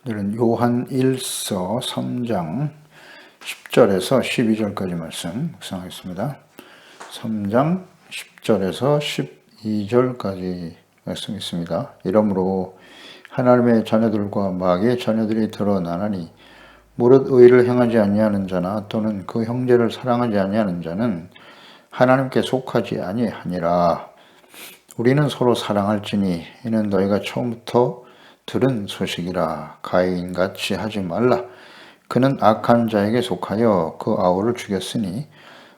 오늘은 요한 1서 3장 10절에서 12절까지 말씀 묵상하겠습니다. 3장 10절에서 12절까지 말씀 있습니다. 이러므로 하나님의 자녀들과 마귀의 자녀들이 드러나나니 무릇 의를 행하지 아니하는 자나 또는 그 형제를 사랑하지 아니하는 자는 하나님께 속하지 아니하니라. 우리는 서로 사랑할지니 이는 너희가 처음부터 들은 소식이라. 가인같이 하지 말라. 그는 악한 자에게 속하여 그 아우를 죽였으니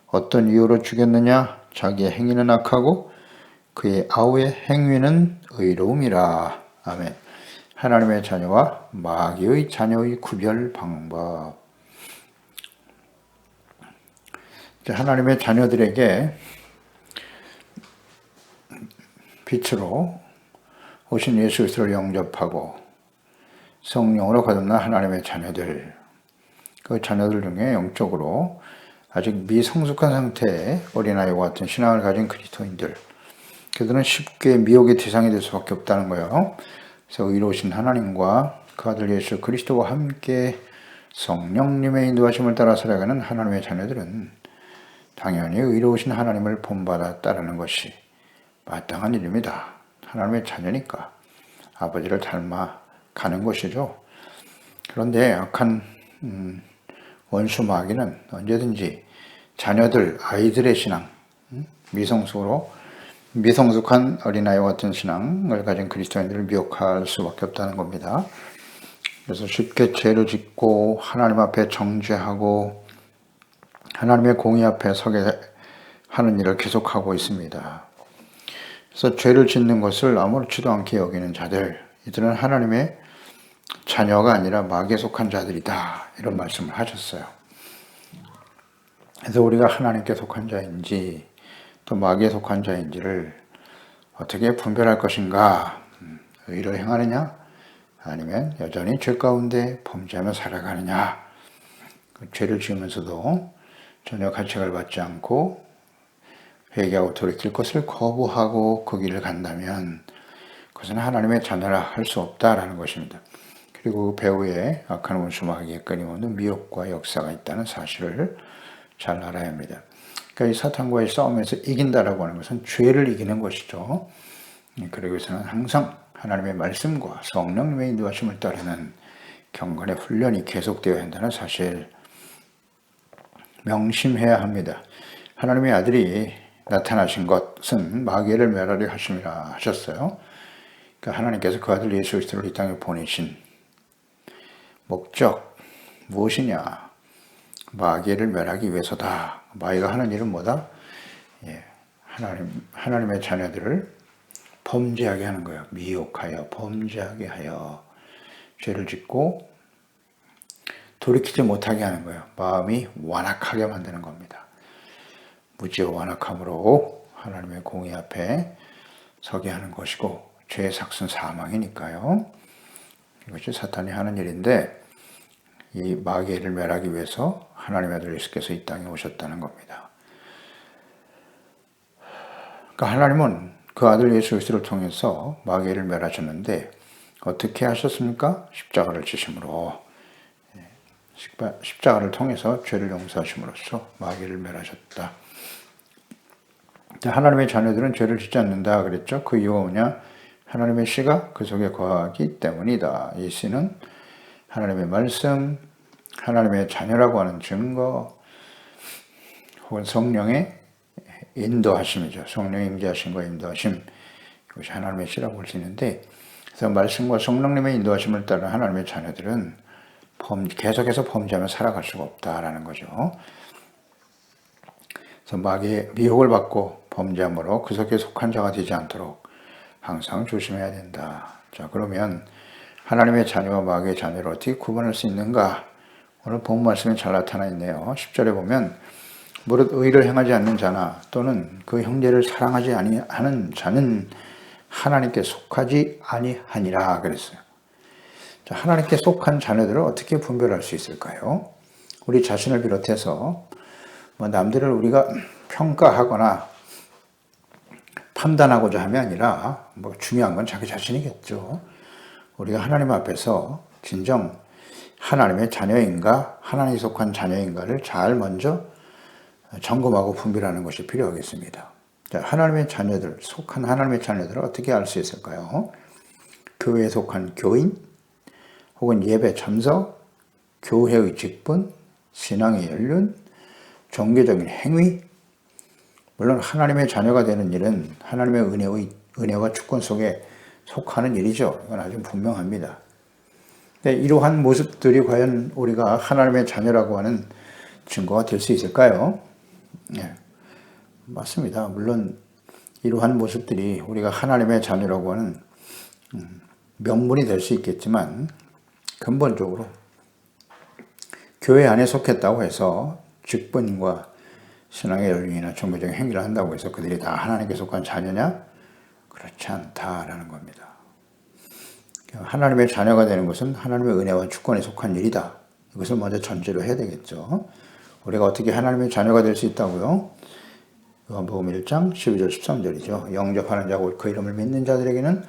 어떤 이유로 죽였느냐? 자기의 행위는 악하고 그의 아우의 행위는 의로움이라. 아멘. 하나님의 자녀와 마귀의 자녀의 구별 방법. 하나님의 자녀들에게 빛으로 오신 예수 그리스도를 영접하고 성령으로 거듭난 하나님의 자녀들, 그 자녀들 중에 영적으로 아직 미성숙한 상태의 어린아이와 같은 신앙을 가진 그리스도인들, 그들은 쉽게 미혹의 대상이 될 수밖에 없다는 거예요. 그래서 의로우신 하나님과 그 아들 예수 그리스도와 함께 성령님의 인도하심을 따라 살아가는 하나님의 자녀들은 당연히 의로우신 하나님을 본받아 따르는 것이 마땅한 일입니다. 하나님의 자녀니까 아버지를 닮아 가는 것이죠. 그런데 악한 원수 마귀는 언제든지 자녀들, 아이들의 신앙, 미성숙한 어린아이와 같은 신앙을 가진 그리스도인들을 미혹할 수밖에 없다는 겁니다. 그래서 쉽게 죄를 짓고 하나님 앞에 정죄하고 하나님의 공의 앞에 서게 하는 일을 계속하고 있습니다. 그래서 죄를 짓는 것을 아무렇지도 않게 여기는 자들, 이들은 하나님의 자녀가 아니라 마귀에 속한 자들이다, 이런 말씀을 하셨어요. 그래서 우리가 하나님께 속한 자인지 또 마귀에 속한 자인지를 어떻게 분별할 것인가? 의를 행하느냐? 아니면 여전히 죄 가운데 범죄하며 살아가느냐? 죄를 지으면서도 전혀 가책을 받지 않고 회개하고 돌이킬 것을 거부하고 그 길을 간다면 그것은 하나님의 자녀라 할 수 없다라는 것입니다. 그리고 배후에 악한 원수 마귀의 끊임없는 미혹과 역사가 있다는 사실을 잘 알아야 합니다. 그러니까 이 사탄과의 싸움에서 이긴다라고 하는 것은 죄를 이기는 것이죠. 그러기 위해서는 항상 하나님의 말씀과 성령님의 인도하심을 따르는 경건의 훈련이 계속되어야 한다는 사실 명심해야 합니다. 하나님의 아들이 나타나신 것은 마귀를 멸하려 하심이라 하셨어요. 그러니까 하나님께서 그 아들 예수 그리스도를 이 땅에 보내신 목적 무엇이냐? 마귀를 멸하기 위해서다. 마귀가 하는 일은 뭐다? 하나님의 자녀들을 범죄하게 하는 거예요. 미혹하여 범죄하게 하여 죄를 짓고 돌이키지 못하게 하는 거예요. 마음이 완악하게 만드는 겁니다. 무지와 완악함으로 하나님의 공의 앞에 서게 하는 것이고 죄의 삭은 사망이니까요. 이것이 사탄이 하는 일인데 이 마귀를 멸하기 위해서 하나님의 아들 예수께서 이 땅에 오셨다는 겁니다. 그러니까 하나님은 그 아들 예수 그리스도를 통해서 마귀를 멸하셨는데 어떻게 하셨습니까? 십자가를 지심으로, 십자가를 통해서 죄를 용서하심으로써 마귀를 멸하셨다. 하나님의 자녀들은 죄를 짓지 않는다 그랬죠. 그 이유가 뭐냐? 하나님의 씨가 그 속에 거하기 때문이다. 이 씨는 하나님의 말씀, 하나님의 자녀라고 하는 증거, 혹은 성령의 인도하심이죠. 성령의 임재하심과 인도하심, 이것이 하나님의 씨라고 볼 수 있는데, 그래서 말씀과 성령님의 인도하심을 따른 하나님의 자녀들은 계속해서 범죄하며 살아갈 수가 없다라는 거죠. 그래서 마귀의 미혹을 받고 범죄함으로 그 속에 속한 자가 되지 않도록 항상 조심해야 된다. 자, 그러면 하나님의 자녀와 마귀의 자녀를 어떻게 구분할 수 있는가? 오늘 본 말씀에 잘 나타나 있네요. 10절에 보면 무릇 의를 행하지 않는 자나 또는 그 형제를 사랑하지 아니하는 자는 하나님께 속하지 아니하니라 그랬어요. 자, 하나님께 속한 자녀들을 어떻게 분별할 수 있을까요? 우리 자신을 비롯해서 남들을 우리가 평가하거나 판단하고자 함이 아니라 중요한 건 자기 자신이겠죠. 우리가 하나님 앞에서 진정 하나님의 자녀인가, 하나님에 속한 자녀인가를 잘 먼저 점검하고 분별하는 것이 필요하겠습니다. 자, 하나님의 자녀들, 속한 하나님의 자녀들을 어떻게 알 수 있을까요? 교회에 속한 교인, 혹은 예배 참석, 교회의 직분, 신앙의 연륜, 종교적인 행위. 물론 하나님의 자녀가 되는 일은 하나님의 은혜와 주권 속에 속하는 일이죠. 이건 아주 분명합니다. 근데 이러한 모습들이 과연 우리가 하나님의 자녀라고 하는 증거가 될 수 있을까요? 네, 맞습니다. 물론 이러한 모습들이 우리가 하나님의 자녀라고 하는 명분이 될 수 있겠지만 근본적으로 교회 안에 속했다고 해서 직분과 신앙의 연륜이나 종교적인 행위를 한다고 해서 그들이 다 하나님께 속한 자녀냐? 그렇지 않다라는 겁니다. 하나님의 자녀가 되는 것은 하나님의 은혜와 주권에 속한 일이다. 이것을 먼저 전제로 해야 되겠죠. 우리가 어떻게 하나님의 자녀가 될 수 있다고요? 요한복음 1장 12절 13절이죠. 영접하는 자고 그 이름을 믿는 자들에게는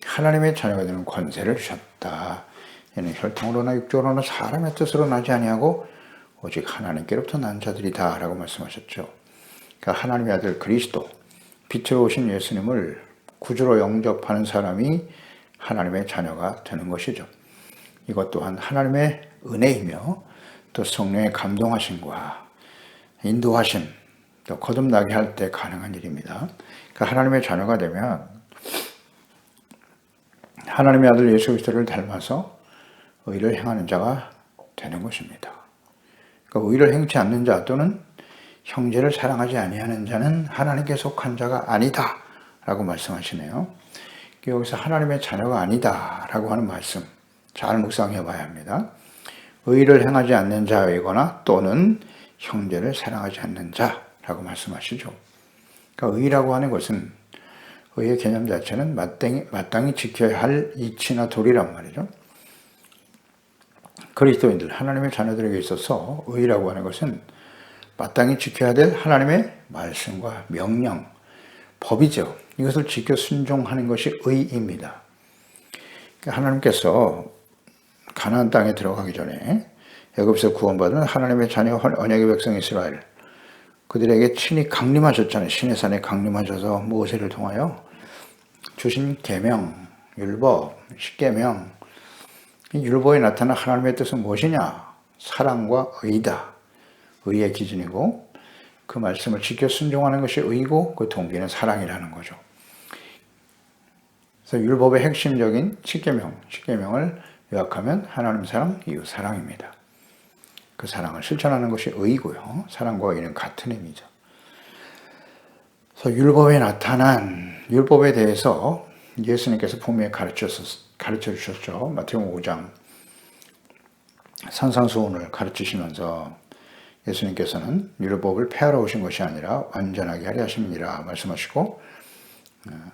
하나님의 자녀가 되는 권세를 주셨다. 이는 혈통으로나 육적으로나 사람의 뜻으로 나지 아니하고 오직 하나님께로부터 난 자들이다 라고 말씀하셨죠. 그러니까 하나님의 아들 그리스도, 빛으로 오신 예수님을 구주로 영접하는 사람이 하나님의 자녀가 되는 것이죠. 이것 또한 하나님의 은혜이며 또 성령의 감동하심과 인도하심, 또 거듭나게 할 때 가능한 일입니다. 그러니까 하나님의 자녀가 되면 하나님의 아들 예수 그리스도를 닮아서 의를 행하는 자가 되는 것입니다. 그러니까 의를 행치 않는 자 또는 형제를 사랑하지 아니하는 자는 하나님께 속한 자가 아니다 라고 말씀하시네요. 여기서 하나님의 자녀가 아니다 라고 하는 말씀 잘 묵상해 봐야 합니다. 의를 행하지 않는 자이거나 또는 형제를 사랑하지 않는 자라고 말씀하시죠. 그러니까 의라고 하는 것은 의의 개념 자체는 마땅히 지켜야 할 이치나 도리란 말이죠. 그리스도인들, 하나님의 자녀들에게 있어서 의라고 하는 것은 마땅히 지켜야 될 하나님의 말씀과 명령, 법이죠. 이것을 지켜 순종하는 것이 의입니다. 하나님께서 가나안 땅에 들어가기 전에 애굽에서 구원받은 하나님의 자녀 언약의 백성 이스라엘, 그들에게 친히 강림하셨잖아요. 시내 산에 강림하셔서 모세를 통하여 주신 계명, 율법, 십계명. 이 율법에 나타난 하나님의 뜻은 무엇이냐? 사랑과 의다. 의의 기준이고 그 말씀을 지켜 순종하는 것이 의고 그 동기는 사랑이라는 거죠. 그래서 율법의 핵심적인 십계명을 요약하면 하나님 사랑, 이웃 사랑입니다. 그 사랑을 실천하는 것이 의고요. 사랑과 의는 같은 의미죠. 그래서 율법에 나타난 율법에 대해서 예수님께서 분명히 가르쳐 주셨죠. 마태복음 5장 산상수훈을 가르치시면서 예수님께서는 율법을 폐하러 오신 것이 아니라 완전하게 하려 하심이니라 말씀하시고,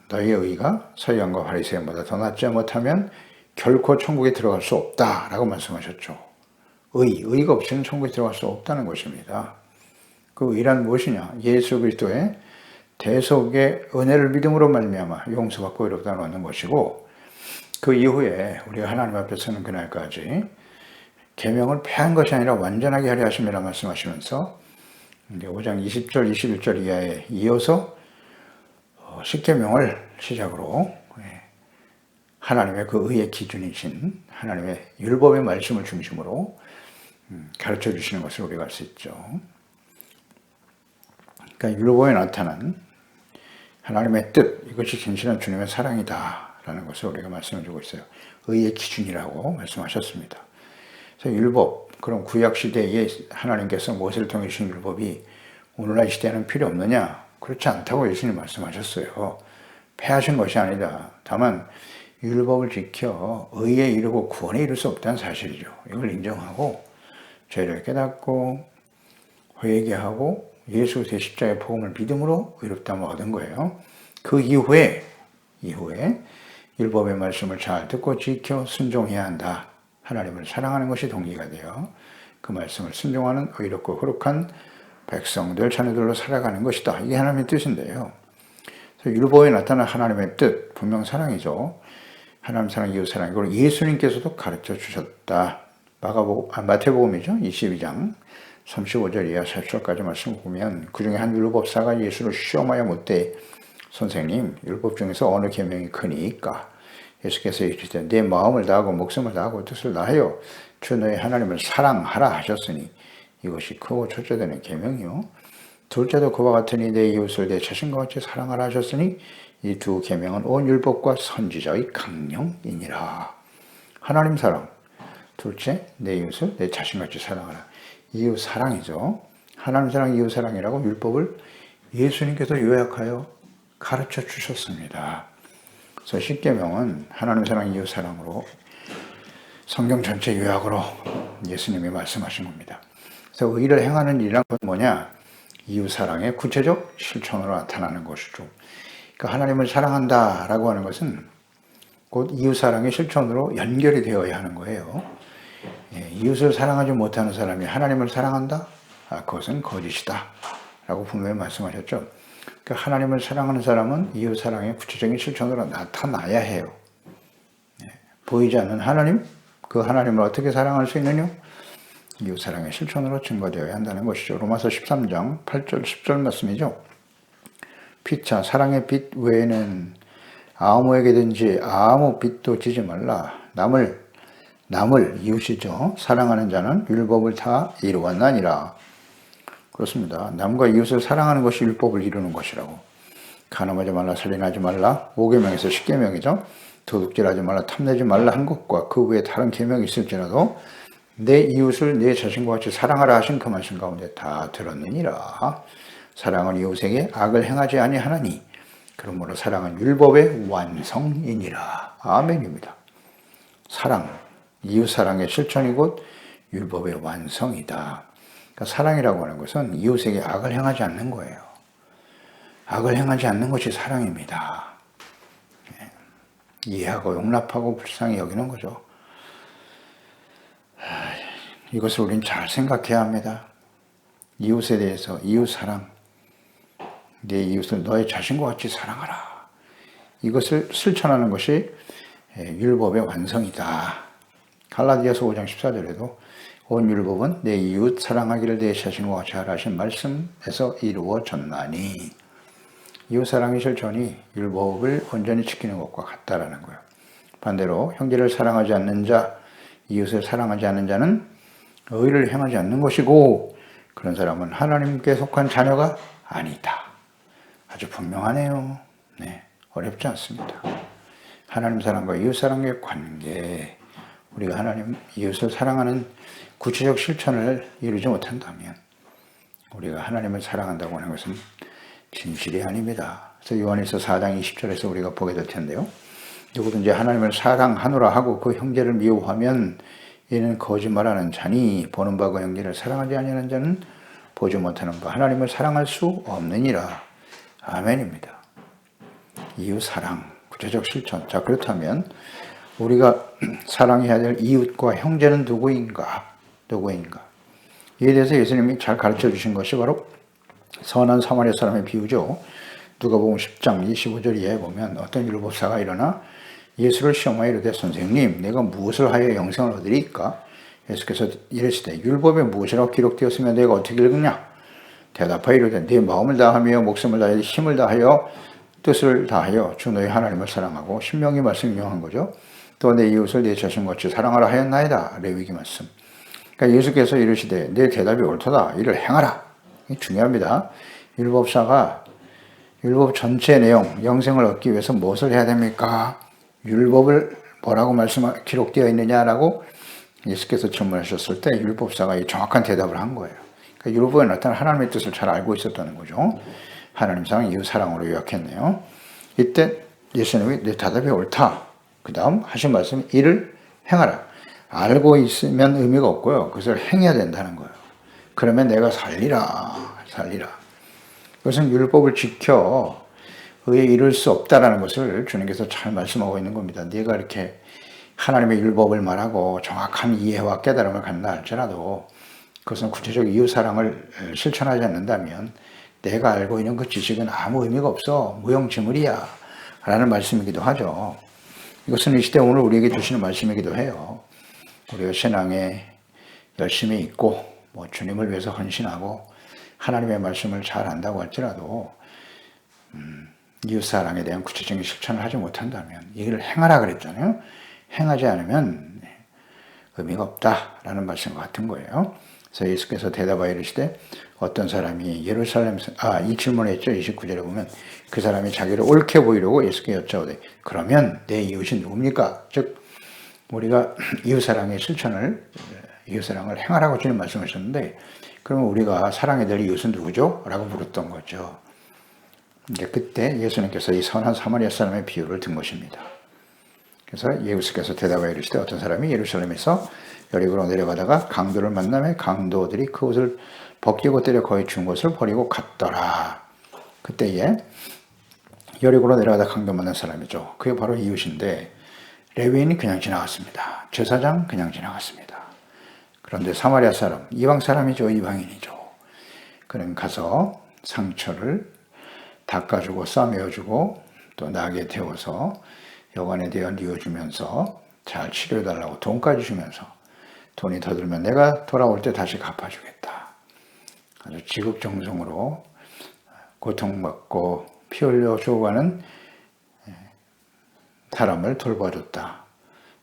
너희의 의가 서기관과 바리새인보다 더 낫지 못하면 결코 천국에 들어갈 수 없다라고 말씀하셨죠. 의가 없이는 천국에 들어갈 수 없다는 것입니다. 그 의란 무엇이냐? 예수 그리스도의 대속의 은혜를 믿음으로 말미암아 용서받고 의롭다는 얻는 것이고, 그 이후에 우리가 하나님 앞에 서는 그날까지 계명을 폐한 것이 아니라 완전하게 하려 하심이라 말씀하시면서 5장 20절, 21절 이하에 이어서 십계명을 시작으로 하나님의 그 의의 기준이신 하나님의 율법의 말씀을 중심으로 가르쳐 주시는 것을 우리가 알 수 있죠. 그러니까 율법에 나타난 하나님의 뜻, 이것이 진실한 주님의 사랑이다라는 것을 우리가 말씀해 주고 있어요. 의의 기준이라고 말씀하셨습니다. 그래서 율법, 그럼 구약 시대에 하나님께서 모세를 통해 주신 율법이 오늘날 시대에는 필요 없느냐? 그렇지 않다고 예수님 말씀하셨어요. 폐하신 것이 아니다. 다만 율법을 지켜 의에 이르고 구원에 이를 수 없다는 사실이죠. 이걸 인정하고 죄를 깨닫고 회개하고 예수 그리스도의 십자가의 복음을 믿음으로 의롭다함을 얻은 거예요. 그 이후에 율법의 말씀을 잘 듣고 지켜 순종해야 한다. 하나님을 사랑하는 것이 동기가 되어 그 말씀을 순종하는 의롭고 거룩한 백성들, 자녀들로 살아가는 것이다. 이게 하나님의 뜻인데요. 율법에 나타난 하나님의 뜻, 분명 사랑이죠. 하나님 사랑, 이웃 사랑, 이걸 예수님께서도 가르쳐 주셨다. 마태복음이죠. 22장 35절 이하 40절까지 말씀 보면 그 중에 한 율법사가 예수를 시험하여 묻되 선생님, 율법 중에서 어느 계명이 크니까? 예수께서 이르시되 내 마음을 다하고 목숨을 다하고 뜻을 다하여 주 너의 하나님을 사랑하라 하셨으니 이것이 크고 첫째 되는 계명이요. 둘째도 그와 같으니 내 이웃을 내 자신과 같이 사랑하라 하셨으니 이 두 계명은 온 율법과 선지자의 강령이니라. 하나님 사랑, 둘째 내 이웃을 내 자신같이 사랑하라. 이웃 사랑이죠. 하나님 사랑, 이웃 사랑이라고 율법을 예수님께서 요약하여 가르쳐 주셨습니다. 그래서 십계명은 하나님 사랑, 이웃 사랑으로 성경 전체 요약으로 예수님이 말씀하신 겁니다. 그래서 의를 행하는 일이란 건 뭐냐? 이웃 사랑의 구체적 실천으로 나타나는 것이죠. 그러니까 하나님을 사랑한다라고 하는 것은 곧 이웃 사랑의 실천으로 연결이 되어야 하는 거예요. 이웃을 사랑하지 못하는 사람이 하나님을 사랑한다? 그것은 거짓이다 라고 분명히 말씀하셨죠. 그러니까 하나님을 사랑하는 사람은 이웃 사랑의 구체적인 실천으로 나타나야 해요. 보이지 않는 하나님, 그 하나님을 어떻게 사랑할 수 있느냐? 이웃 사랑의 실천으로 증거되어야 한다는 것이죠. 로마서 13장 8절 10절 말씀이죠. 피차 사랑의 빛 외에는 아무에게든지 아무 빛도 지지 말라. 남을 이웃이죠. 사랑하는 자는 율법을 다 이루었나니라. 그렇습니다. 남과 이웃을 사랑하는 것이 율법을 이루는 것이라고. 간음하지 말라, 살인하지 말라, 5계명에서 10계명이죠. 도둑질하지 말라, 탐내지 말라 한 것과 그 외에 다른 계명이 있을지라도 내 이웃을 내 자신과 같이 사랑하라 하신 그 말씀 가운데 다 들었느니라. 사랑은 이웃에게 악을 행하지 아니하나니 그러므로 사랑은 율법의 완성이니라. 아멘입니다. 사랑, 이웃 사랑의 실천이 곧 율법의 완성이다. 그러니까 사랑이라고 하는 것은 이웃에게 악을 행하지 않는 거예요. 악을 행하지 않는 것이 사랑입니다. 이해하고 용납하고 불쌍히 여기는 거죠. 이것을 우리는 잘 생각해야 합니다. 이웃에 대해서 이웃 사랑, 내 이웃을 너의 자신과 같이 사랑하라. 이것을 실천하는 것이 율법의 완성이다. 갈라디아서 5장 14절에도 온 율법은 내 이웃 사랑하기를 내 자신과 같이 하라 하신 말씀에서 이루어졌나니 이웃 사랑의 실천이 율법을 온전히 지키는 것과 같다라는 거예요. 반대로 형제를 사랑하지 않는 자, 이웃을 사랑하지 않는 자는 의를 행하지 않는 것이고 그런 사람은 하나님께 속한 자녀가 아니다. 아주 분명하네요. 네, 어렵지 않습니다. 하나님 사랑과 이웃 사랑의 관계, 우리가 하나님, 이웃을 사랑하는 구체적 실천을 이루지 못한다면 우리가 하나님을 사랑한다고 하는 것은 진실이 아닙니다. 그래서 요한일서 4장 20절에서 우리가 보게 될 텐데요. 누구든지 하나님을 사랑하노라 하고 그 형제를 미워하면 이는 거짓말하는 자니 보는 바 그 형제를 사랑하지 아니하는 자는 보지 못하는 바 하나님을 사랑할 수 없느니라. 아멘입니다. 이웃 사랑, 구체적 실천. 자, 그렇다면 우리가 사랑해야 될 이웃과 형제는 누구인가? 이에 대해서 예수님이 잘 가르쳐 주신 것이 바로 선한 사마리아 사람의 비유죠. 누가복음 10장 25절 이하에 보면 어떤 율법사가 일어나 예수를 시험하여 이르되 선생님, 내가 무엇을 하여 영생을 얻으리까? 예수께서 이르시되 율법에 무엇이라고 기록되었으면 내가 어떻게 읽느냐? 대답하여 이르되 네 마음을 다하며 목숨을 다하여 힘을 다하여 뜻을 다하여 주 너의 하나님을 사랑하고 신명기 말씀 인용한 거죠. 또 내 이웃을 내 자신같이 사랑하라 하였나이다. 레위기 말씀. 그러니까 예수께서 이르시되 내 대답이 옳도다. 이를 행하라. 이게 중요합니다. 율법사가 율법 전체 내용, 영생을 얻기 위해서 무엇을 해야 됩니까? 율법을 뭐라고 기록되어 있느냐라고 예수께서 질문하셨을 때 율법사가 이 정확한 대답을 한 거예요. 그러니까 율법에 나타난 하나님의 뜻을 잘 알고 있었다는 거죠. 하나님 사랑, 이웃 사랑으로 요약했네요. 이때 예수님이 내 대답이 옳다. 그 다음 하신 말씀이 이를 행하라. 알고 있으면 의미가 없고요. 그것을 행해야 된다는 거예요. 그러면 내가 살리라. 그것은 율법을 지켜 의에 이룰 수 없다라는 것을 주님께서 잘 말씀하고 있는 겁니다. 네가 이렇게 하나님의 율법을 말하고 정확한 이해와 깨달음을 갖는다 할지라도 그것은 구체적 이웃 사랑을 실천하지 않는다면 내가 알고 있는 그 지식은 아무 의미가 없어. 무용지물이야. 라는 말씀이기도 하죠. 이것은 이 시대 오늘 우리에게 주시는 말씀이기도 해요. 우리가 신앙에 열심히 있고 주님을 위해서 헌신하고 하나님의 말씀을 잘 안다고 할지라도 이웃사랑에 대한 구체적인 실천을 하지 못한다면 이걸 행하라 그랬잖아요. 행하지 않으면 의미가 없다라는 말씀과 같은 거예요. 그래서 예수께서 대답하여 이르시되 어떤 사람이 예루살렘에서 이 질문을 했죠. 29절에 보면 그 사람이 자기를 옳게 보이려고 예수께 여쭤오되 그러면 내 이웃이 누굽니까? 즉 우리가 이웃사랑의 실천을 이웃사랑을 행하라고 주님 말씀하셨는데 그러면 우리가 사랑해야 될 이웃은 누구죠? 라고 물었던 거죠. 이제 그때 예수님께서 이 선한 사마리아 사람의 비유를 든 것입니다. 그래서 예수께서 대답하여 이르시되 어떤 사람이 예루살렘에서 여리고로 내려가다가 강도를 만나매 강도들이 그 옷을 벗기고 때려 거의 죽은 것을 버리고 갔더라. 그때에 여리고로 내려가다 강도 만난 사람이죠. 그게 바로 이웃인데 레위인이 그냥 지나갔습니다. 제사장 그냥 지나갔습니다. 그런데 사마리아 사람, 이방 사람이죠. 이방인이죠. 그는 가서 상처를 닦아주고 싸매어주고 또 나게 태워서 여관에 대어 뉘어주면서 잘 치료해달라고 돈까지 주면서 돈이 더 들면 내가 돌아올 때 다시 갚아주겠다. 아주 지극정성으로 고통받고 피 흘려 죽어가는 사람을 돌봐줬다.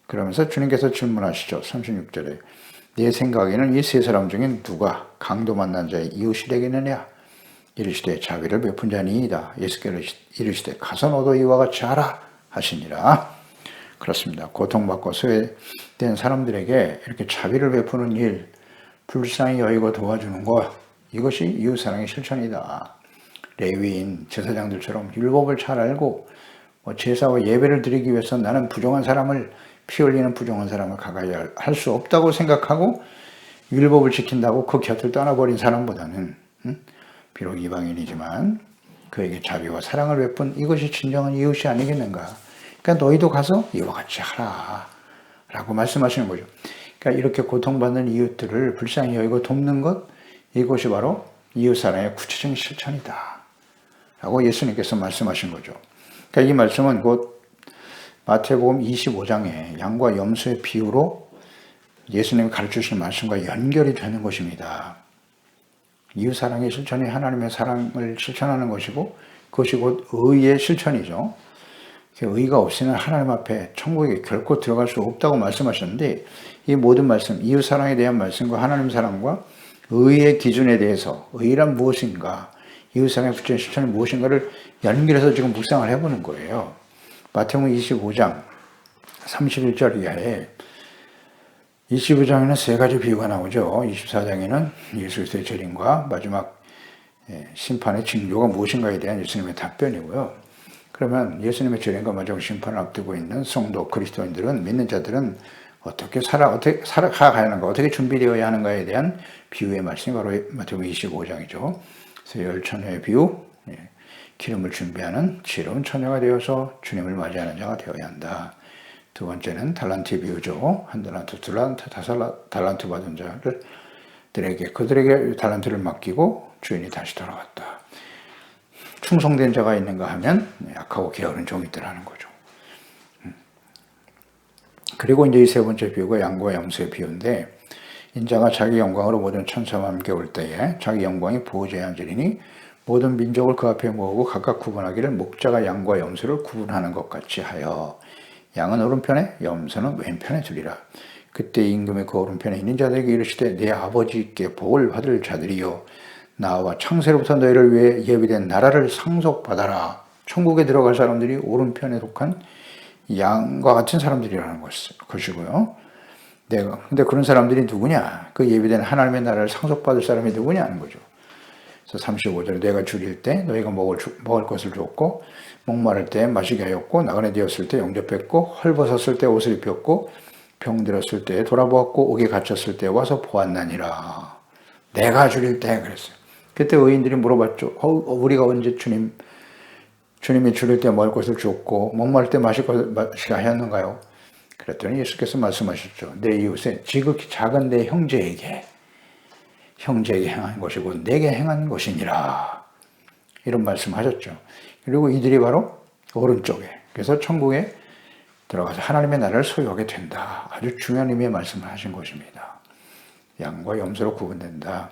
그러면서 주님께서 질문하시죠. 36절에 네 생각에는 이 세 사람 중에 누가 강도 만난 자의 이웃이 되겠느냐? 이르시되 자비를 베푼 자니이다. 예수께서 이르시되 가서 너도 이와 같이 하라 하시니라. 그렇습니다. 고통받고 소외된 사람들에게 이렇게 자비를 베푸는 일, 불쌍히 여기고 도와주는 것, 이것이 이웃사랑의 실천이다. 레위인, 제사장들처럼 율법을 잘 알고 제사와 예배를 드리기 위해서 나는 부정한 사람을 피 흘리는 부정한 사람을 가까이 할 수 없다고 생각하고 율법을 지킨다고 그 곁을 떠나버린 사람보다는 비록 이방인이지만 그에게 자비와 사랑을 베푼 이것이 진정한 이웃이 아니겠는가. 그러니까 너희도 가서 이와 같이 하라 라고 말씀하시는 거죠. 그러니까 이렇게 고통받는 이웃들을 불쌍히 여기고 돕는 것, 이것이 바로 이웃사랑의 구체적인 실천이다 라고 예수님께서 말씀하신 거죠. 그러니까 이 말씀은 곧 마태복음 25장의 양과 염소의 비유로 예수님이 가르치신 말씀과 연결이 되는 것입니다. 이웃사랑의 실천이 하나님의 사랑을 실천하는 것이고 그것이 곧 의의 실천이죠. 의가 없이는 하나님 앞에 천국에 결코 들어갈 수 없다고 말씀하셨는데 이 모든 말씀, 이웃사랑에 대한 말씀과 하나님 사랑과 의의 기준에 대해서 의란 무엇인가, 이웃사랑의 구체적인 실천이 무엇인가를 연결해서 지금 묵상을 해보는 거예요. 마태복음 25장 31절 이하에 25장에는 세 가지 비유가 나오죠. 24장에는 예수 그리스도의 재림과 마지막 심판의 징조가 무엇인가에 대한 예수님의 답변이고요. 그러면 예수님의 재림과 마지막 심판을 앞두고 있는 성도 그리스도인들은, 믿는 자들은 어떻게 살아가야 하는가, 어떻게 준비되어야 하는가에 대한 비유의 말씀이 바로 마태복음 25장이죠. 그래서 열처녀의 비유, 기름을 준비하는 지혜로운 처녀가 되어서 주님을 맞이하는 자가 되어야 한다. 두 번째는 달란트 비유죠. 한 달란트, 두 달란트, 다섯 달란트 받은 자들에게 그들에게 달란트를 맡기고 주인이 다시 돌아왔다. 충성된 자가 있는가 하면 약하고 게으른 종이 있더라는 거죠. 그리고 이제 이 세 번째 비유가 양과 염소의 비유인데 인자가 자기 영광으로 모든 천사와 함께 올 때에 자기 영광이 보호자에 앉으리니 모든 민족을 그 앞에 모으고 각각 구분하기를 목자가 양과 염소를 구분하는 것 같이 하여 양은 오른편에 염소는 왼편에 두리라. 그때 임금의 그 오른편에 있는 자들에게 이르시되 내 아버지께 복을 받을 자들이요 나와 창세로부터 너희를 위해 예비된 나라를 상속받아라. 천국에 들어갈 사람들이 오른편에 속한 양과 같은 사람들이라는 것이고요. 근데 그런 사람들이 누구냐? 그 예비된 하나님의 나라를 상속받을 사람이 누구냐는 거죠. 그래서 35절에 내가 줄일 때 너희가 먹을 것을 줬고 목마를 때 마시게 하였고 나그네 되었을 때 영접했고 헐벗었을 때 옷을 입혔고 병들었을 때 돌아보았고 옥에 갇혔을 때 와서 보았나니라. 내가 줄일 때 그랬어요. 그때 의인들이 물어봤죠. 우리가 언제 주님이 줄일 때 먹을 것을 줬고 목마를 때 마시게 하였는가요? 그랬더니 예수께서 말씀하셨죠. 내 이웃에 지극히 작은 내 형제에게 행한 것이고 내게 행한 것이니라. 이런 말씀하셨죠. 그리고 이들이 바로 오른쪽에, 그래서 천국에 들어가서 하나님의 나라를 소유하게 된다. 아주 중요한 의미의 말씀을 하신 것입니다. 양과 염소로 구분된다.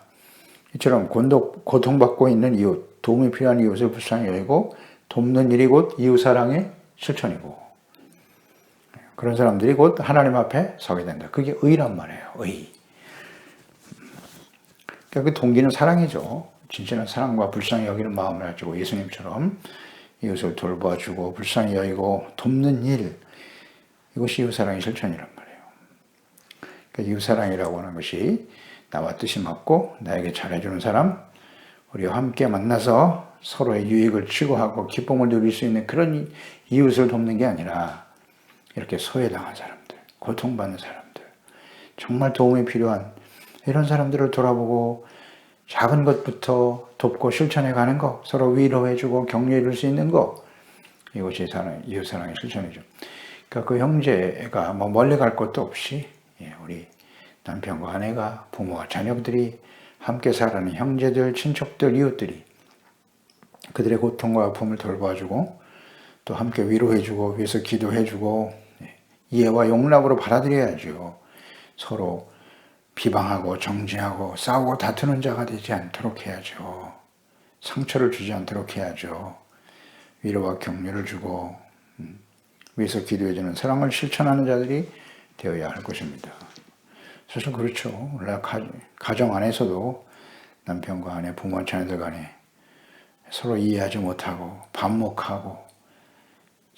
이처럼 고통받고 있는 이웃, 도움이 필요한 이웃을 불쌍히 여기고 돕는 일이 곧 이웃사랑의 실천이고, 그런 사람들이 곧 하나님 앞에 서게 된다. 그게 의란 말이에요. 의. 그러니까 그 동기는 사랑이죠. 진실한 사랑과 불쌍히 여기는 마음을 가지고 예수님처럼 이웃을 돌봐주고 불쌍히 여기고 돕는 일, 이것이 이웃사랑의 실천이란 말이에요. 그러니까 이웃사랑이라고 하는 것이 나와 뜻이 맞고 나에게 잘해주는 사람, 우리와 함께 만나서 서로의 유익을 추구하고 기쁨을 누릴 수 있는 그런 이웃을 돕는 게 아니라 이렇게 소외당한 사람들, 고통받는 사람들, 정말 도움이 필요한 이런 사람들을 돌아보고 작은 것부터 돕고 실천해 가는 거, 서로 위로해주고 격려해 줄 수 있는 거, 이것이 이웃사랑의 실천이죠. 그러니까 그 형제가 뭐 멀리 갈 것도 없이 우리 남편과 아내가, 부모와 자녀들이 함께 살아가는 형제들, 친척들, 이웃들이 그들의 고통과 아픔을 돌봐주고 또 함께 위로해주고 위해서 기도해주고 이해와 용납으로 받아들여야죠. 서로 비방하고 정죄하고 싸우고 다투는 자가 되지 않도록 해야죠. 상처를 주지 않도록 해야죠. 위로와 격려를 주고 위해서 기도해주는 사랑을 실천하는 자들이 되어야 할 것입니다. 사실 그렇죠. 원래 가정 안에서도 남편과 아내, 부모와 자녀들 간에 서로 이해하지 못하고 반목하고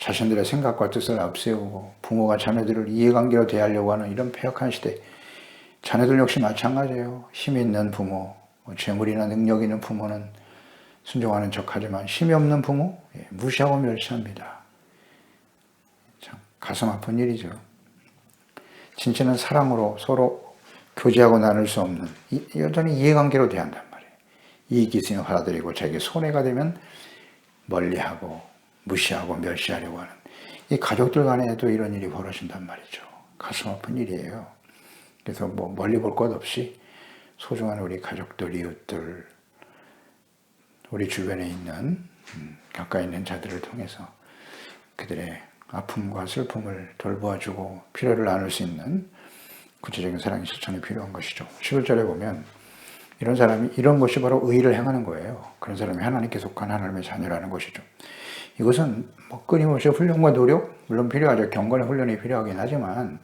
자신들의 생각과 뜻을 앞세우고 부모가 자녀들을 이해관계로 대하려고 하는 이런 폐역한 시대, 자녀들 역시 마찬가지예요. 힘 있는 부모, 재물이나 능력 있는 부모는 순종하는 척하지만 힘이 없는 부모 무시하고 멸시합니다. 참 가슴 아픈 일이죠. 진실은 사랑으로 서로 교제하고 나눌 수 없는 여전히 이해관계로 대한단 말이에요. 이익이 있으면 받아들이고 자기 손해가 되면 멀리하고 무시하고 멸시하려고 하는 이 가족들 간에도 이런 일이 벌어진단 말이죠. 가슴 아픈 일이에요. 그래서 뭐 멀리 볼 것 없이 소중한 우리 가족들, 이웃들, 우리 주변에 있는 가까이 있는 자들을 통해서 그들의 아픔과 슬픔을 돌보아주고 필요를 나눌 수 있는 구체적인 사랑의 실천이 필요한 것이죠. 11절에 보면 이런 사람이 이런 것이 바로 의를 행하는 거예요. 그런 사람이 하나님께 속한 하나님의 자녀라는 것이죠. 이것은 뭐 끊임없이 훈련과 노력, 물론 필요하죠. 경건의 훈련이 필요하긴 하지만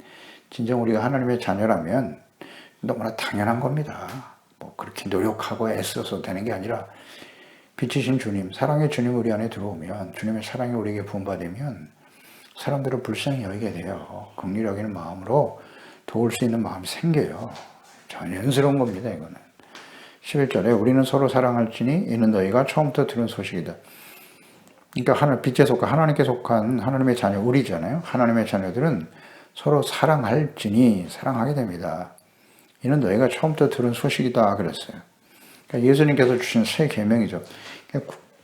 진정 우리가 하나님의 자녀라면 너무나 당연한 겁니다. 뭐 그렇게 노력하고 애써서 되는 게 아니라 빛이신 주님, 사랑의 주님 우리 안에 들어오면 주님의 사랑이 우리에게 부음받으면 사람들을 불쌍히 여기게 돼요. 긍휼히 여기는 마음으로 도울 수 있는 마음이 생겨요. 자연스러운 겁니다. 이거는. 11절에 우리는 서로 사랑할지니 이는 너희가 처음부터 들은 소식이다. 그러니까 빛에 속한 하나님께 속한 하나님의 자녀 우리잖아요. 하나님의 자녀들은 서로 사랑할지니 사랑하게 됩니다. 이는 너희가 처음부터 들은 소식이다 그랬어요. 그러니까 예수님께서 주신 새 계명이죠.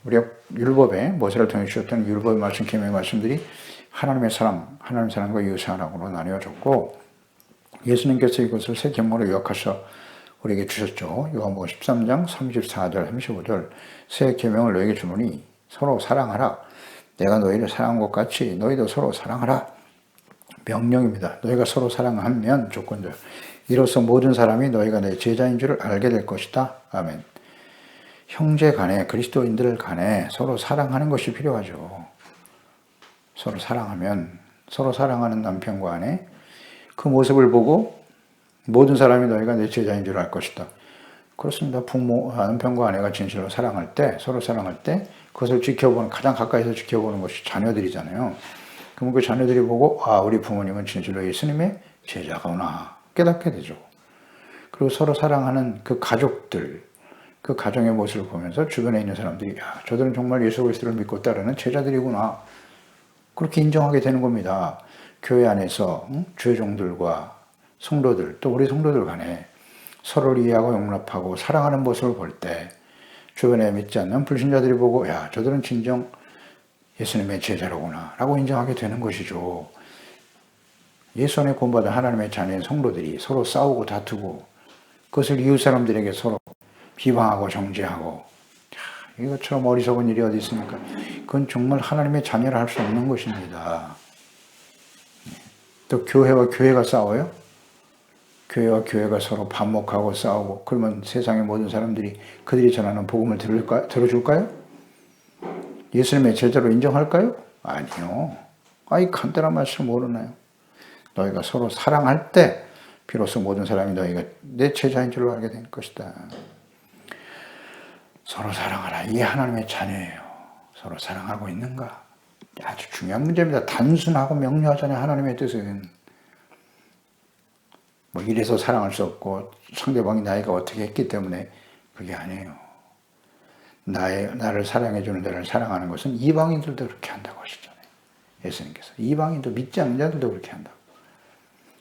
우리가 율법에 모세를 통해 주셨던 율법의 말씀, 계명의 말씀들이 하나님의 사랑, 하나님의 사랑과 이웃 사랑으로 나뉘어졌고 예수님께서 이것을 새 계명으로 요약하셔 우리에게 주셨죠. 요한복음 13장 34절 35절 새 계명을 너희에게 주노니 서로 사랑하라. 내가 너희를 사랑한 것 같이 너희도 서로 사랑하라. 명령입니다. 너희가 서로 사랑하면 조건적. 이로써 모든 사람이 너희가 내 제자인 줄을 알게 될 것이다. 아멘. 형제 간에 그리스도인들 간에 서로 사랑하는 것이 필요하죠. 서로 사랑하면 서로 사랑하는 남편과 아내 그 모습을 보고 모든 사람이 너희가 내 제자인 줄 알 것이다. 그렇습니다. 남편과 아내가 진실로 사랑할 때, 서로 사랑할 때 그것을 지켜보는, 가장 가까이서 지켜보는 것이 자녀들이잖아요. 그러면 그 자녀들이 보고 우리 부모님은 진실로 예수님의 제자구나 깨닫게 되죠. 그리고 서로 사랑하는 그 가족들, 그 가정의 모습을 보면서 주변에 있는 사람들이 저들은 정말 예수 그리스도를 믿고 따르는 제자들이구나 그렇게 인정하게 되는 겁니다. 교회 안에서 주의 종들과 성도들, 또 우리 성도들 간에 서로를 이해하고 용납하고 사랑하는 모습을 볼 때 주변에 믿지 않는 불신자들이 보고 저들은 진정 예수님의 제자로구나 라고 인정하게 되는 것이죠. 예수 안에 구원받은 하나님의 자녀인 성도들이 서로 싸우고 다투고 그것을 이웃 사람들에게 서로 비방하고 정죄하고 이것처럼 어리석은 일이 어디 있습니까? 그건 정말 하나님의 자녀라 할 수 없는 것입니다. 또 교회와 교회가 싸워요? 교회와 교회가 서로 반목하고 싸우고 그러면 세상의 모든 사람들이 그들이 전하는 복음을 들어줄까요? 예수님의 제자로 인정할까요? 아니요. 아이 간단한 말씀 모르나요? 너희가 서로 사랑할 때 비로소 모든 사람이 너희가 내 제자인 줄로 알게 될 것이다. 서로 사랑하라. 이게 하나님의 자녀예요. 서로 사랑하고 있는가? 아주 중요한 문제입니다. 단순하고 명료하잖아요. 하나님의 뜻은. 뭐 이래서 사랑할 수 없고 상대방이 나이가 어떻게 했기 때문에 그게 아니에요. 나를 사랑해 주는 자를 사랑하는 것은 이방인들도 그렇게 한다고 하시잖아요. 예수님께서. 이방인도 믿지 않는 자들도 그렇게 한다고.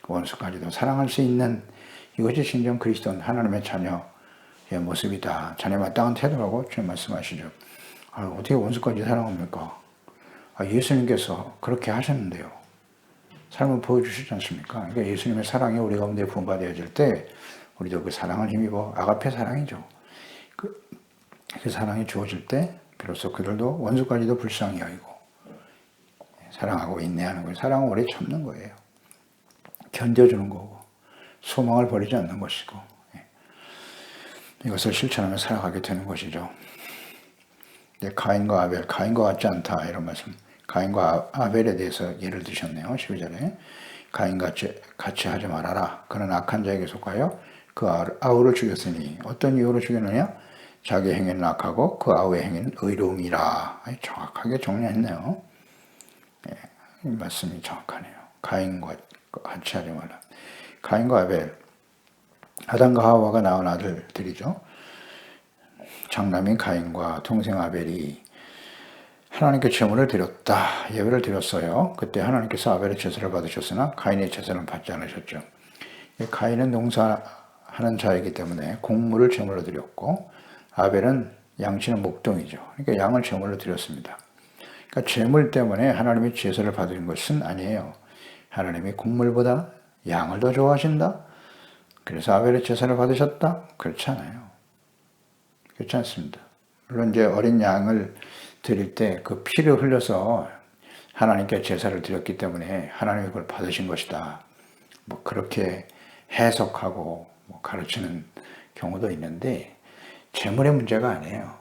원수까지도 사랑할 수 있는 이것이 진정 그리스도는 하나님의 자녀의 모습이다. 자녀 마땅한 태도라고 주님 말씀하시죠. 어떻게 원수까지 사랑합니까? 예수님께서 그렇게 하셨는데요. 삶을 보여주시지 않습니까? 그러니까 예수님의 사랑이 우리 가운데 부어되어질 때 우리도 그 사랑을 힘입어 아가페 사랑이죠. 그 사랑이 주어질 때 비로소 그들도 원수까지도 불쌍히 여기고 사랑하고 인내하는 거예요. 사랑은 오래 참는 거예요. 견뎌주는 거고 소망을 버리지 않는 것이고 이것을 실천하며 살아가게 되는 것이죠. 가인과 아벨, 가인과 같지 않다 이런 말씀. 가인과 아벨에 대해서 예를 드셨네요. 12절에 가인같이 하지 말아라. 그는 악한 자에게 속하여 그 아우를 죽였으니 어떤 이유로 죽였느냐? 자기 행위는 악하고 그 아우의 행위는 의로움이라. 정확하게 정리했네요. 이 말씀이 정확하네요. 가인과 같이 하지 말라. 가인과 아벨, 아담과 하와가 낳은 아들들이죠. 장남인 가인과 동생 아벨이 하나님께 제물을 드렸다. 예배를 드렸어요. 그때 하나님께서 아벨의 제사를 받으셨으나 가인의 제사는 받지 않으셨죠. 가인은 농사하는 자이기 때문에 곡물을 제물로 드렸고 아벨은 양치는 목동이죠. 그러니까 양을 제물로 드렸습니다. 그러니까 제물 때문에 하나님이 제사를 받은 것은 아니에요. 하나님이 곡물보다 양을 더 좋아하신다? 그래서 아벨의 제사를 받으셨다? 그렇지 않아요. 그렇지 않습니다. 물론 이제 어린 양을 드릴 때 그 피를 흘려서 하나님께 제사를 드렸기 때문에 하나님이 그걸 받으신 것이다. 뭐 그렇게 해석하고 가르치는 경우도 있는데 제물의 문제가 아니에요.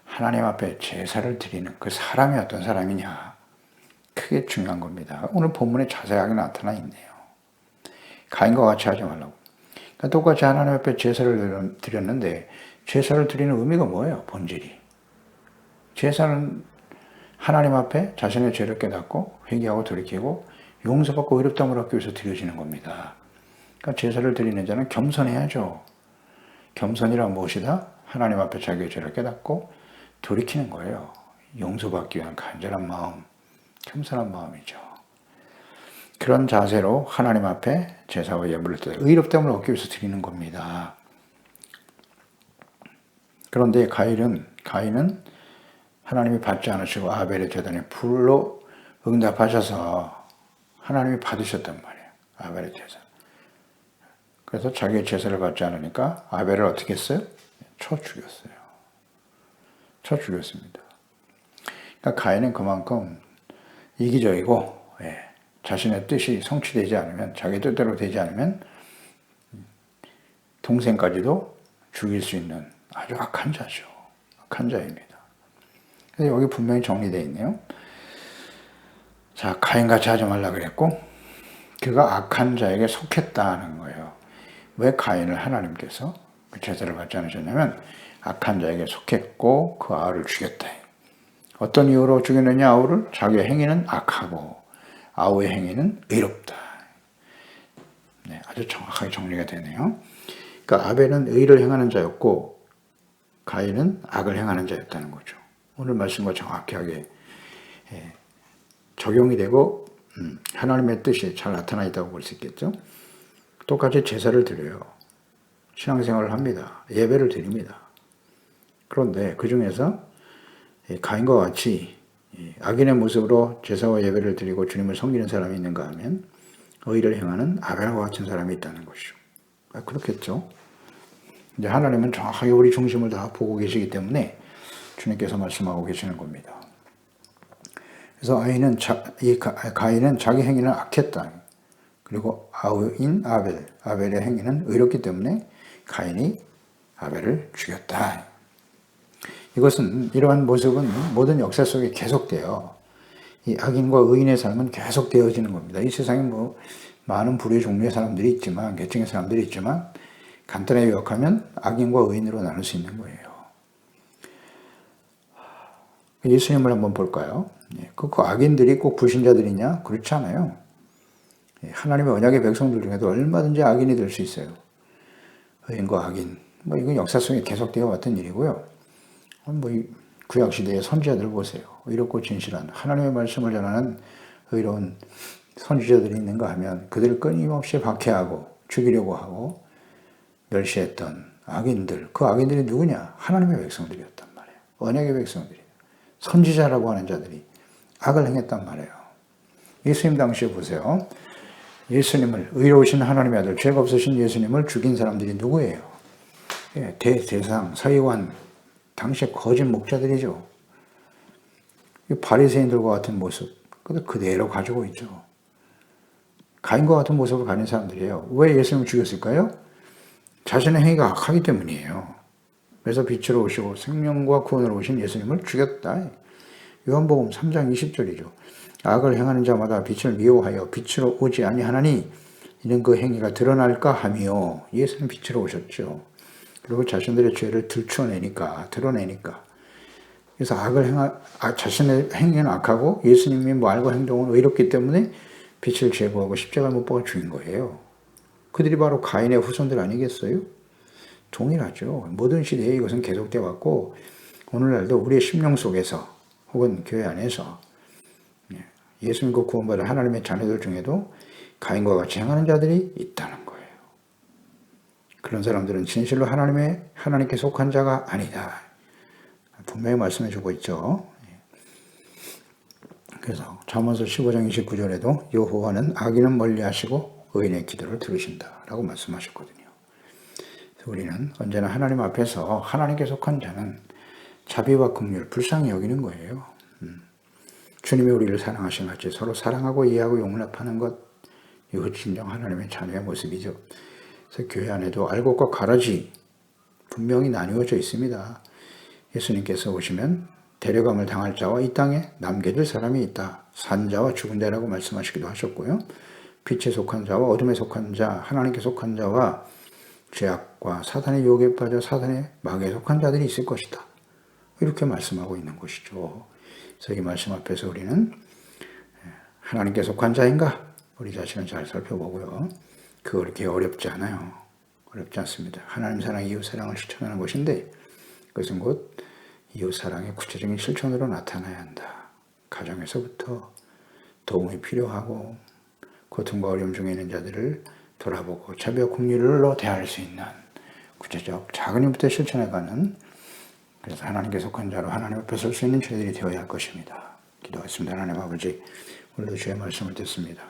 하나님 앞에 제사를 드리는 그 사람이 어떤 사람이냐. 그게 중요한 겁니다. 오늘 본문에 자세하게 나타나 있네요. 가인과 같이 하지 말라고. 그러니까 똑같이 하나님 앞에 제사를 드렸는데 제사를 드리는 의미가 뭐예요? 본질이. 제사는 하나님 앞에 자신의 죄를 깨닫고 회개하고 돌이키고 용서받고 의롭다함을 얻기 위해서 드려지는 겁니다. 그러니까 제사를 드리는 자는 겸손해야죠. 겸손이란 무엇이다? 하나님 앞에 자기의 죄를 깨닫고 돌이키는 거예요. 용서받기 위한 간절한 마음, 겸손한 마음이죠. 그런 자세로 하나님 앞에 제사와 예물을 드려 의롭다함을 얻기 위해서 드리는 겁니다. 그런데 가인은 하나님이 받지 않으시고 아벨의 제단에 불로 응답하셔서 하나님이 받으셨단 말이에요. 아벨의 제사. 그래서 자기의 제사를 받지 않으니까 아벨을 어떻게 했어요? 쳐 죽였어요. 쳐 죽였습니다. 그러니까 가인은 그만큼 이기적이고 자신의 뜻이 성취되지 않으면 자기 뜻대로 되지 않으면 동생까지도 죽일 수 있는 아주 악한 자죠. 악한 자입니다. 그래서 여기 분명히 정리되어 있네요. 자, 가인같이 하지 말라 그랬고 그가 악한 자에게 속했다는 거예요. 왜 가인을 하나님께서 그 제사를 받지 않으셨냐면 악한 자에게 속했고 그 아우를 죽였다. 어떤 이유로 죽였느냐 아우를? 자기의 행위는 악하고 아우의 행위는 의롭다. 네, 아주 정확하게 정리가 되네요. 그러니까 아벨은 의를 행하는 자였고 가인은 악을 행하는 자였다는 거죠. 오늘 말씀과 정확하게 적용이 되고 하나님의 뜻이 잘 나타나 있다고 볼 수 있겠죠. 똑같이 제사를 드려요. 신앙생활을 합니다. 예배를 드립니다. 그런데 그 중에서 가인과 같이 악인의 모습으로 제사와 예배를 드리고 주님을 섬기는 사람이 있는가 하면 의를 행하는 아벨과 같은 사람이 있다는 것이죠. 그렇겠죠. 이제 하나님은 정확하게 우리 중심을 다 보고 계시기 때문에 주님께서 말씀하고 계시는 겁니다. 그래서 가인은 자기 행위는 악했다. 그리고 아우인 아벨의 행위는 의롭기 때문에 가인이 아벨을 죽였다. 이것은 이러한 모습은 모든 역사 속에 계속돼요. 이 악인과 의인의 삶은 계속 되어지는 겁니다. 이 세상에 뭐 많은 부류의 종류의 사람들이 있지만, 계층의 사람들이 있지만, 간단하게 요약하면 악인과 의인으로 나눌 수 있는 거예요. 예수님을 한번 볼까요? 그 악인들이 꼭 불신자들이냐? 그렇지 않아요. 하나님의 언약의 백성들 중에도 얼마든지 악인이 될 수 있어요. 의인과 악인. 뭐 이건 역사 속에 계속되어 왔던 일이고요. 뭐 구약시대의 선지자들 보세요. 의롭고 진실한 하나님의 말씀을 전하는 의로운 선지자들이 있는가 하면 그들을 끊임없이 박해하고 죽이려고 하고 멸시했던 악인들. 그 악인들이 누구냐? 하나님의 백성들이었단 말이에요. 언약의 백성들이. 선지자라고 하는 자들이 악을 행했단 말이에요. 예수님 당시에 보세요. 예수님을, 의로우신 하나님의 아들, 죄가 없으신 예수님을 죽인 사람들이 누구예요? 대제사장, 서기관, 당시의 거짓 목자들이죠. 바리새인들과 같은 모습, 그대로 가지고 있죠. 가인과 같은 모습을 가진 사람들이에요. 왜 예수님을 죽였을까요? 자신의 행위가 악하기 때문이에요. 그래서 빛으로 오시고 생명과 구원으로 오신 예수님을 죽였다. 요한복음 3장 20절이죠. 악을 행하는 자마다 빛을 미워하여 빛으로 오지 아니하나니 이는 그 행위가 드러날까 하며 예수는 빛으로 오셨죠. 그리고 자신들의 죄를 드러내니까. 그래서 자신의 행위는 악하고 예수님의 말과 행동은 의롭기 때문에 빛을 제거하고 십자가에 못 박아 죽인 거예요. 그들이 바로 가인의 후손들 아니겠어요? 동일하죠. 모든 시대에 이것은 계속되어 왔고 오늘날도 우리의 심령 속에서 혹은 교회 안에서 예수 믿고 구원받은 하나님의 자녀들 중에도 가인과 같이 행하는 자들이 있다는 거예요. 그런 사람들은 진실로 하나님께 속한 자가 아니다. 분명히 말씀해 주고 있죠. 그래서 잠언서 15장 29절에도 여호와는 악인은 멀리하시고 의인의 기도를 들으신다라고 말씀하셨거든요. 그래서 우리는 언제나 하나님 앞에서 하나님께 속한 자는 자비와 긍휼, 불쌍히 여기는 거예요. 주님이 우리를 사랑하신 같이 서로 사랑하고 이해하고 용납하는 것, 이것 진정 하나님의 자녀의 모습이죠. 그래서 교회 안에도 알곡과 가라지 분명히 나뉘어져 있습니다. 예수님께서 오시면 데려감을 당할 자와 이 땅에 남겨질 사람이 있다. 산자와 죽은 자라고 말씀하시기도 하셨고요. 빛에 속한 자와 어둠에 속한 자, 하나님께 속한 자와 죄악과 사단의 유혹에 빠져 사단의 마귀에 속한 자들이 있을 것이다. 이렇게 말씀하고 있는 것이죠. 그래서 이 말씀 앞에서 우리는 하나님께 속한 자인가? 우리 자신을 잘 살펴보고요. 그렇게 어렵지 않아요. 어렵지 않습니다. 하나님 사랑, 이웃 사랑을 실천하는 것인데 그것은 곧 이웃 사랑의 구체적인 실천으로 나타나야 한다. 가정에서부터 도움이 필요하고 고통과 어려움 중에 있는 자들을 돌아보고 자비와 긍휼로 대할 수 있는 구체적 작은 일부터 실천해가는, 그래서 하나님께 속한 자로 하나님 앞에 설 수 있는 저희들이 되어야 할 것입니다. 기도하겠습니다. 하나님 아버지, 오늘도 주의 말씀을 듣습니다.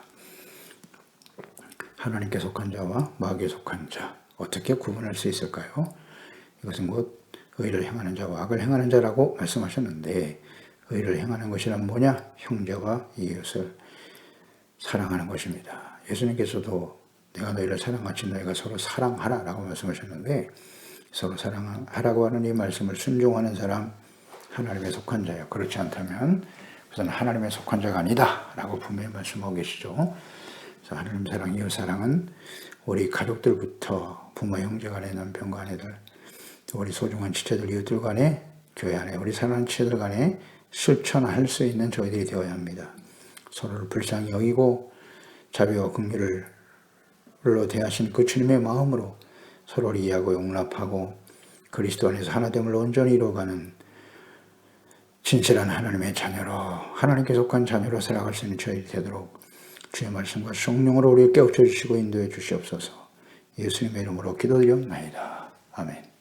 하나님께 속한 자와 마귀에 속한 자, 어떻게 구분할 수 있을까요? 이것은 곧 의를 행하는 자와 악을 행하는 자라고 말씀하셨는데, 의를 행하는 것이란 뭐냐? 형제와 이웃을 사랑하는 것입니다. 예수님께서도 내가 너희를 사랑같이 너희가 서로 사랑하라 라고 말씀하셨는데, 서로 사랑하라고 하는 이 말씀을 순종하는 사람, 하나님에 속한 자예요. 그렇지 않다면 그것은 하나님에 속한 자가 아니다 라고 분명히 말씀하고 계시죠. 그래서 하나님 사랑, 이웃 사랑은 우리 가족들부터 부모, 형제 간에, 남편과 아내들, 우리 소중한 지체들, 이웃들 간에, 교회 안에, 우리 사랑하는 지체들 간에 실천할 수 있는 저희들이 되어야 합니다. 서로를 불쌍히 여기고 자비와 긍휼로 대하신 그 주님의 마음으로 서로를 이해하고 용납하고 그리스도 안에서 하나됨을 온전히 이루어가는 진실한 하나님의 자녀로, 하나님께 속한 자녀로 살아갈 수 있는 저희들이 되도록 주의 말씀과 성령으로 우리를 깨우쳐 주시고 인도해 주시옵소서. 예수님의 이름으로 기도드리옵나이다. 아멘.